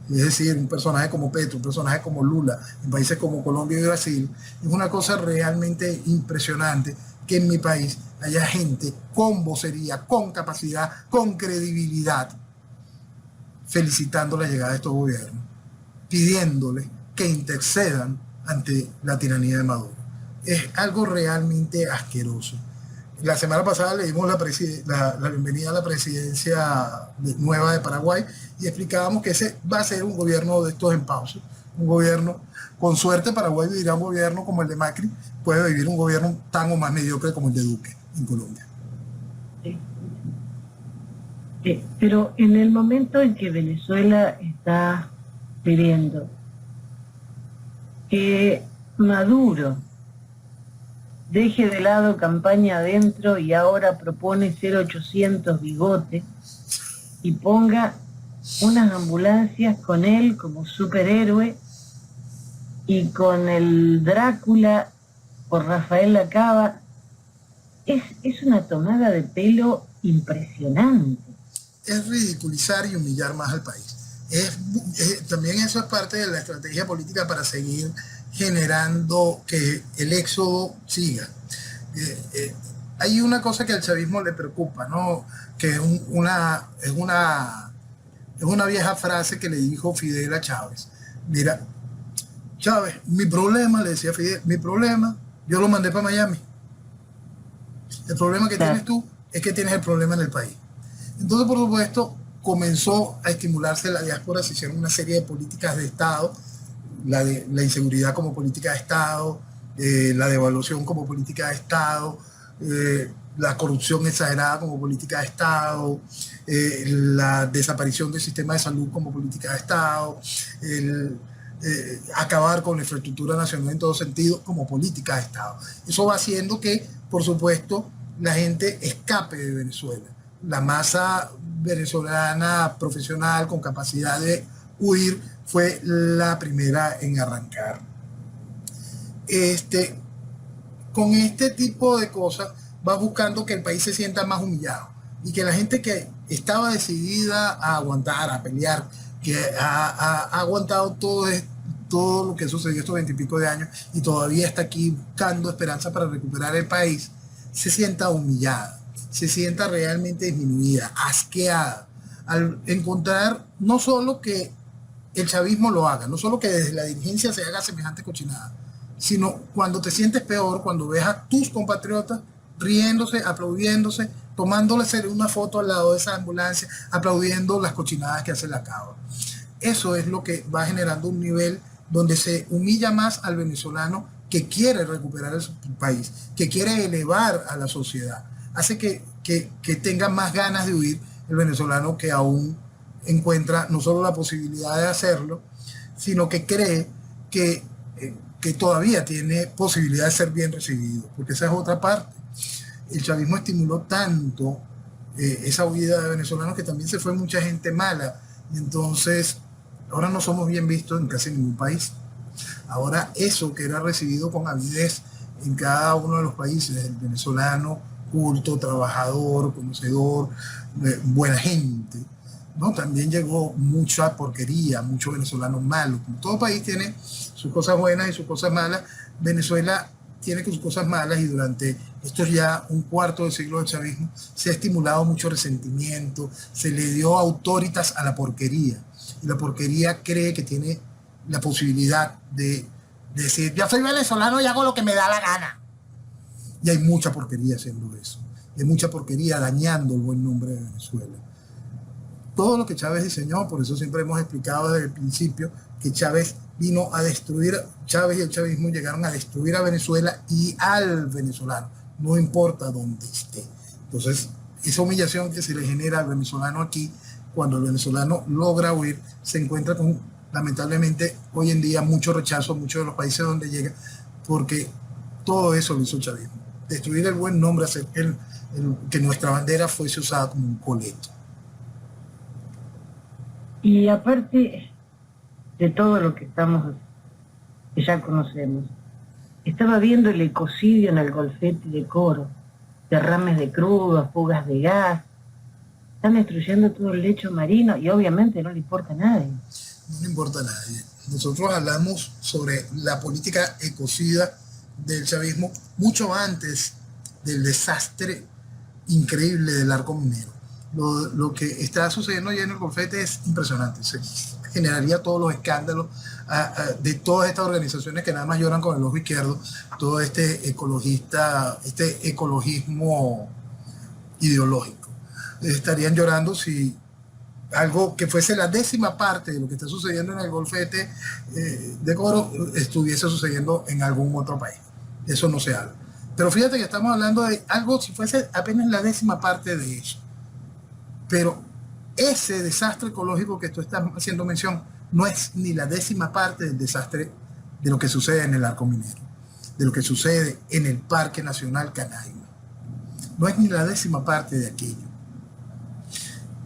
es decir, un personaje como Petro, un personaje como Lula, en países como Colombia y Brasil, es una cosa realmente impresionante que en mi país haya gente con vocería, con capacidad, con credibilidad, felicitando la llegada de estos gobiernos, pidiéndole que intercedan ante la tiranía de Maduro. Es algo realmente asqueroso. La semana pasada le dimos la bienvenida a la presidencia nueva de Paraguay y explicábamos que ese va a ser un gobierno de estos en pausa, un gobierno, con suerte Paraguay vivirá un gobierno como el de Macri, puede vivir un gobierno tan o más mediocre como el de Duque en Colombia. Sí. Pero en el momento en que Venezuela está pidiendo que Maduro deje de lado campaña adentro y ahora propone 0800 Bigote y ponga unas ambulancias con él como superhéroe y con el Drácula por Rafael Lacaba, es una tomada de pelo impresionante. Es ridiculizar y humillar más al país. También eso es parte de la estrategia política para seguir generando que el éxodo siga. Hay una cosa que al chavismo le preocupa, ¿no? Que es una vieja frase que le dijo Fidel a Chávez. Mira, Chávez, mi problema, le decía Fidel, mi problema, yo lo mandé para Miami. El problema que tienes tú es que tienes el problema en el país. Entonces, por supuesto, comenzó a estimularse la diáspora, se hicieron una serie de políticas de Estado, la inseguridad como política de Estado, la devaluación como política de Estado, la corrupción exagerada como política de Estado, la desaparición del sistema de salud como política de Estado, acabar con la infraestructura nacional en todo sentido como política de Estado. Eso va haciendo que, por supuesto, la gente escape de Venezuela. La masa venezolana profesional con capacidad de huir fue la primera en arrancar. Con este tipo de cosas va buscando que el país se sienta más humillado y que la gente que estaba decidida a aguantar, a pelear, que ha aguantado todo lo que sucedió estos 20 y pico de años y todavía está aquí buscando esperanza para recuperar el país, se sienta humillada, se sienta realmente disminuida, asqueada, al encontrar no solo que el chavismo lo haga, no solo que desde la dirigencia se haga semejante cochinada, sino cuando te sientes peor, cuando ves a tus compatriotas riéndose, aplaudiéndose, tomándoles una foto al lado de esa ambulancia, aplaudiendo las cochinadas que hace la cava. Eso es lo que va generando un nivel donde se humilla más al venezolano que quiere recuperar el país, que quiere elevar a la sociedad. Hace que tenga más ganas de huir el venezolano que aún encuentra no solo la posibilidad de hacerlo, sino que cree que todavía tiene posibilidad de ser bien recibido, porque esa es otra parte. El chavismo estimuló tanto esa huida de venezolanos que también se fue mucha gente mala, y entonces ahora no somos bien vistos en casi ningún país. Ahora eso que era recibido con avidez en cada uno de los países, el venezolano culto, trabajador, conocedor, buena gente, ¿no? También llegó mucha porquería, mucho venezolano malo. Como todo país tiene sus cosas buenas y sus cosas malas, Venezuela tiene sus cosas malas y durante estos ya un cuarto de siglo de chavismo se ha estimulado mucho resentimiento, se le dio autoritas a la porquería y la porquería cree que tiene la posibilidad de decir yo soy venezolano y hago lo que me da la gana. Y hay mucha porquería haciendo eso. Hay mucha porquería dañando el buen nombre de Venezuela. Todo lo que Chávez diseñó, por eso siempre hemos explicado desde el principio que Chávez vino a destruir, Chávez y el chavismo llegaron a destruir a Venezuela y al venezolano, no importa dónde esté. Entonces, esa humillación que se le genera al venezolano aquí cuando el venezolano logra huir, se encuentra con, lamentablemente, hoy en día mucho rechazo, muchos de los países donde llega, porque todo eso lo hizo el chavismo. Destruir el buen nombre, hacer que nuestra bandera fuese usada como un coleto. Y aparte de todo lo que ya conocemos, estaba viendo el ecocidio en el golfete de Coro, derrames de crudo, fugas de gas, están destruyendo todo el lecho marino y obviamente no le importa a nadie. No le importa a nadie. Nosotros hablamos sobre la política ecocida del chavismo mucho antes del desastre increíble del arco minero. Lo que está sucediendo ya en el golfete es impresionante. Se generaría todos los escándalos de todas estas organizaciones que nada más lloran con el ojo izquierdo, todo este ecologismo ideológico. Estarían llorando si algo que fuese la 10ª parte de lo que está sucediendo en el golfete de Coro estuviese sucediendo en algún otro país. Eso no se habla. Pero fíjate que estamos hablando de algo si fuese apenas la 10ª parte de eso. Pero ese desastre ecológico que tú estás haciendo mención no es ni la 10ª parte del desastre de lo que sucede en el arco minero, de lo que sucede en el Parque Nacional Canaima. No es ni la 10ª parte de aquello.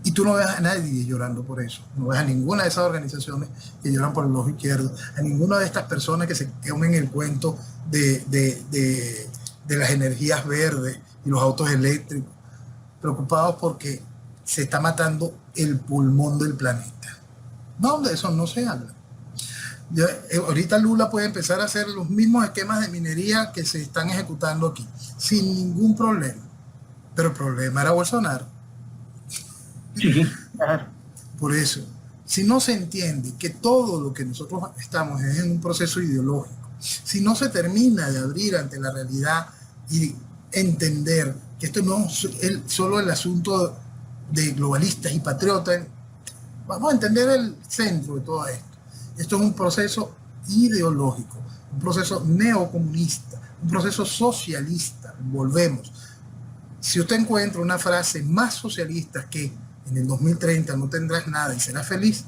Y tú no ves a nadie llorando por eso. No ves a ninguna de esas organizaciones que lloran por el ojo izquierdo, a ninguna de estas personas que se comen el cuento de las energías verdes y los autos eléctricos, preocupados porque se está matando el pulmón del planeta. No, de eso no se habla. Ahorita Lula puede empezar a hacer los mismos esquemas de minería que se están ejecutando aquí, sin ningún problema. Pero el problema era Bolsonaro. Sí, claro. Por eso, si no se entiende que todo lo que nosotros estamos es en un proceso ideológico, si no se termina de abrir ante la realidad y entender que esto no es solo el asunto de globalistas y patriotas, vamos a entender el centro de todo esto. Esto es un proceso ideológico, un proceso neocomunista, un proceso socialista. Volvemos. Si usted encuentra una frase más socialista que en el 2030 no tendrás nada y serás feliz,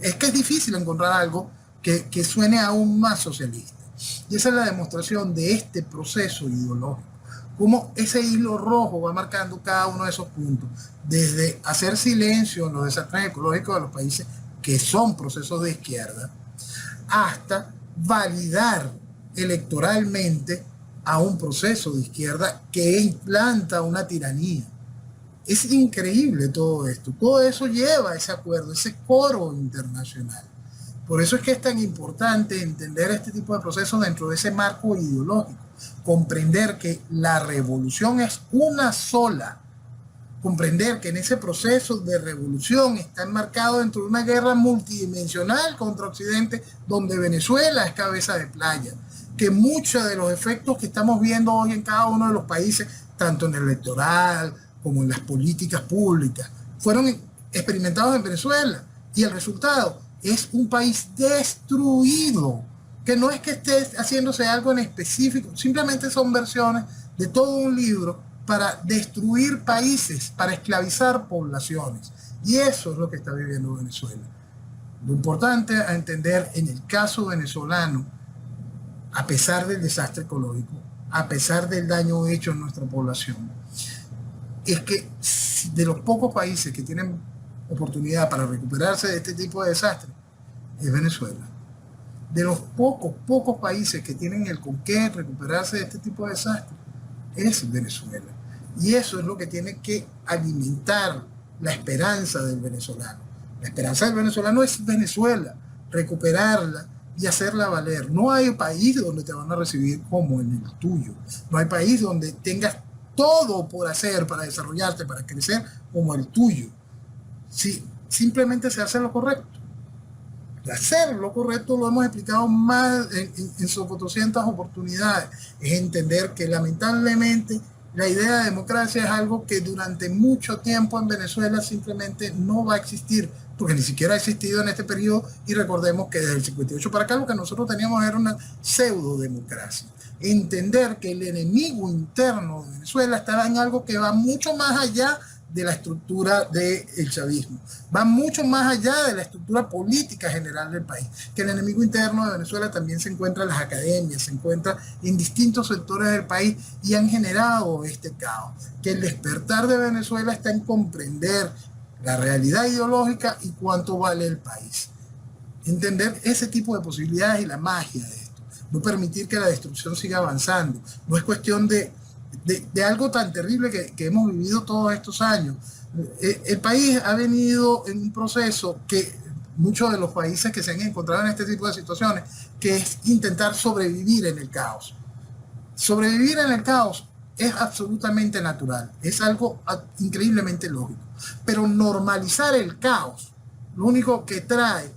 es que es difícil encontrar algo que suene aún más socialista. Y esa es la demostración de este proceso ideológico. Cómo ese hilo rojo va marcando cada uno de esos puntos, desde hacer silencio en los desastres ecológicos de los países que son procesos de izquierda, hasta validar electoralmente a un proceso de izquierda que implanta una tiranía. Es increíble todo esto. Todo eso lleva a ese acuerdo, ese coro internacional. Por eso es que es tan importante entender este tipo de procesos dentro de ese marco ideológico. Comprender que la revolución es una sola. Comprender que en ese proceso de revolución está enmarcado dentro de una guerra multidimensional contra Occidente, donde Venezuela es cabeza de playa. Que muchos de los efectos que estamos viendo hoy en cada uno de los países, tanto en el electoral como en las políticas públicas, fueron experimentados en Venezuela. Y el resultado es un país destruido, que no es que esté haciéndose algo en específico, simplemente son versiones de todo un libro para destruir países, para esclavizar poblaciones. Y eso es lo que está viviendo Venezuela. Lo importante a entender en el caso venezolano, a pesar del desastre ecológico, a pesar del daño hecho en nuestra población, es que de los pocos países que tienen oportunidad para recuperarse de este tipo de desastre, es Venezuela. De los pocos países que tienen el con qué recuperarse de este tipo de desastre, es Venezuela. Y eso es lo que tiene que alimentar la esperanza del venezolano. La esperanza del venezolano es Venezuela, recuperarla y hacerla valer. No hay país donde te van a recibir como en el tuyo. No hay país donde tengas todo por hacer para desarrollarte, para crecer como el tuyo. Si simplemente se hace lo correcto. Hacer lo correcto lo hemos explicado más en sus 400 oportunidades. Es entender que lamentablemente la idea de democracia es algo que durante mucho tiempo en Venezuela simplemente no va a existir, porque ni siquiera ha existido en este periodo, y recordemos que desde el 58 para acá lo que nosotros teníamos era una pseudo democracia. Entender que el enemigo interno de Venezuela estaba en algo que va mucho más allá de la estructura del chavismo. Va mucho más allá de la estructura política general del país, que el enemigo interno de Venezuela también se encuentra en las academias, se encuentra en distintos sectores del país y han generado este caos. Que el despertar de Venezuela está en comprender la realidad ideológica y cuánto vale el país. Entender ese tipo de posibilidades y la magia de esto. No permitir que la destrucción siga avanzando. No es cuestión de algo tan terrible que hemos vivido todos estos años. El país ha venido en un proceso que muchos de los países que se han encontrado en este tipo de situaciones, que es intentar sobrevivir en el caos. Sobrevivir en el caos es absolutamente natural, es algo increíblemente lógico, pero normalizar el caos, lo único que trae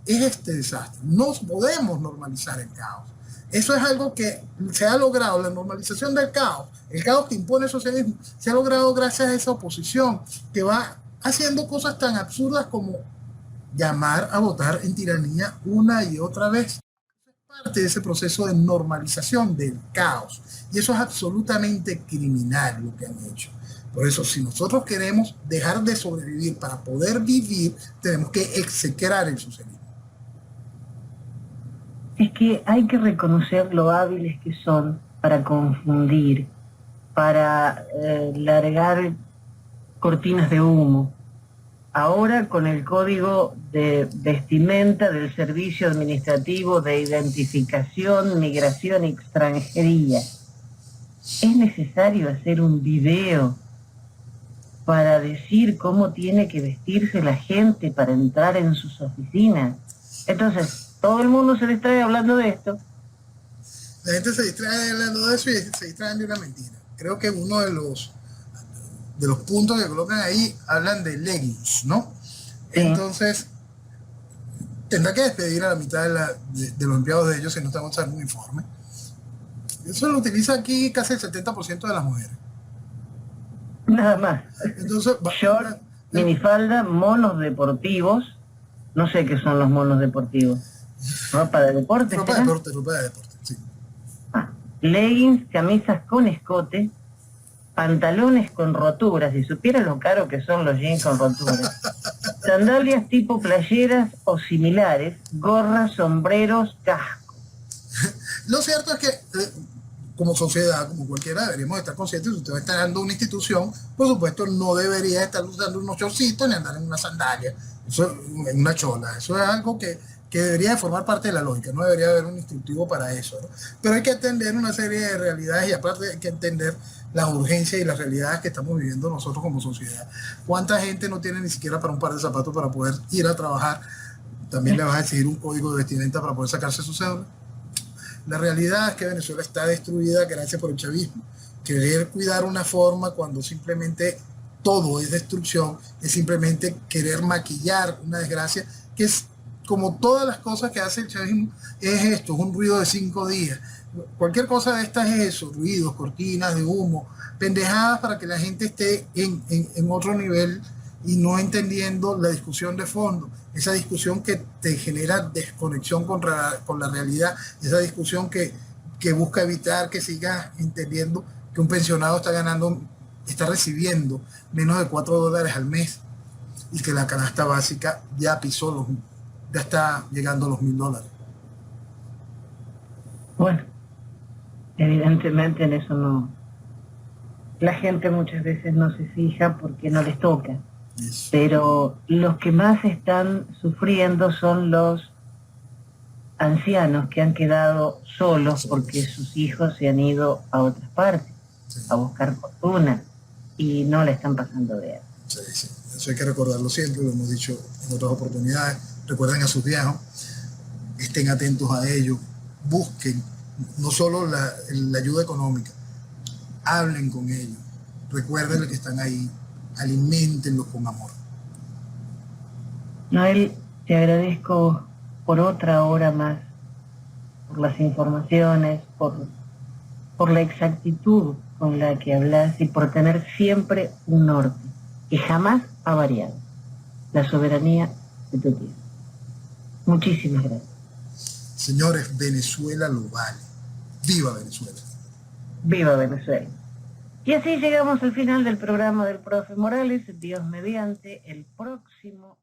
es este desastre. No podemos normalizar el caos. Eso es algo que se ha logrado, la normalización del caos, el caos que impone el socialismo, se ha logrado gracias a esa oposición que va haciendo cosas tan absurdas como llamar a votar en tiranía una y otra vez. Es parte de ese proceso de normalización del caos y eso es absolutamente criminal lo que han hecho. Por eso, si nosotros queremos dejar de sobrevivir para poder vivir, tenemos que execrar el socialismo. Es que hay que reconocer lo hábiles que son para confundir, para largar cortinas de humo. Ahora con el código de vestimenta del Servicio Administrativo de Identificación, Migración y Extranjería, ¿es necesario hacer un video para decir cómo tiene que vestirse la gente para entrar en sus oficinas? Entonces, todo el mundo se distrae hablando de esto. La gente se distrae hablando de eso y se distraen de una mentira. Creo que uno de los puntos que colocan ahí hablan de leggings, ¿no? Sí. Entonces, tendrá que despedir a la mitad de los empleados de ellos si no están usando un uniforme. Eso lo utiliza aquí casi el 70% de las mujeres. Nada más. Entonces, short, minifalda, monos deportivos. No sé qué son los monos deportivos. ¿Ropa de deporte? Ropa de deporte, sí. Leggings, camisas con escote, pantalones con roturas, si supiera lo caro que son los jeans con roturas, sandalias tipo playeras o similares, gorras, sombreros, cascos. Lo cierto es que como sociedad, como cualquiera, deberíamos estar conscientes. Si usted va a estar dando una institución, por supuesto no debería estar usando unos chorcitos ni andar en una sandalia, eso, en una chola. Eso es algo que debería de formar parte de la lógica, no debería haber un instructivo para eso, ¿no? Pero hay que atender una serie de realidades y aparte hay que entender las urgencias y las realidades que estamos viviendo nosotros como sociedad. ¿Cuánta gente no tiene ni siquiera para un par de zapatos para poder ir a trabajar? También le vas a exigir un código de vestimenta para poder sacarse su cédula. La realidad es que Venezuela está destruida gracias por el chavismo. Querer cuidar una forma cuando simplemente todo es destrucción, es simplemente querer maquillar una desgracia que es como todas las cosas que hace el chavismo, es esto, es un ruido de 5 días. Cualquier cosa de estas es eso, ruidos, cortinas de humo, pendejadas para que la gente esté en otro nivel y no entendiendo la discusión de fondo, esa discusión que te genera desconexión con la realidad, esa discusión que busca evitar que sigas entendiendo que un pensionado está recibiendo menos de $4 al mes y que la canasta básica ya ya está llegando a los $1,000. Bueno, evidentemente en eso no. La gente muchas veces no se fija porque no les toca. Yes. Pero los que más están sufriendo son los ancianos que han quedado solos porque sus hijos se han ido a otras partes, sí, a buscar fortuna y no la están pasando bien. Sí, sí. Eso hay que recordarlo siempre, lo hemos dicho en otras oportunidades. Recuerden a sus viejos, estén atentos a ellos, busquen no solo la ayuda económica, hablen con ellos, recuerden que están ahí, aliméntenlos con amor. Noel, te agradezco por otra hora más, por las informaciones, por la exactitud con la que hablas y por tener siempre un norte que jamás ha variado, la soberanía de tu tierra. Muchísimas gracias. Señores, Venezuela lo vale. ¡Viva Venezuela! ¡Viva Venezuela! Y así llegamos al final del programa del profe Morales. Dios mediante, el próximo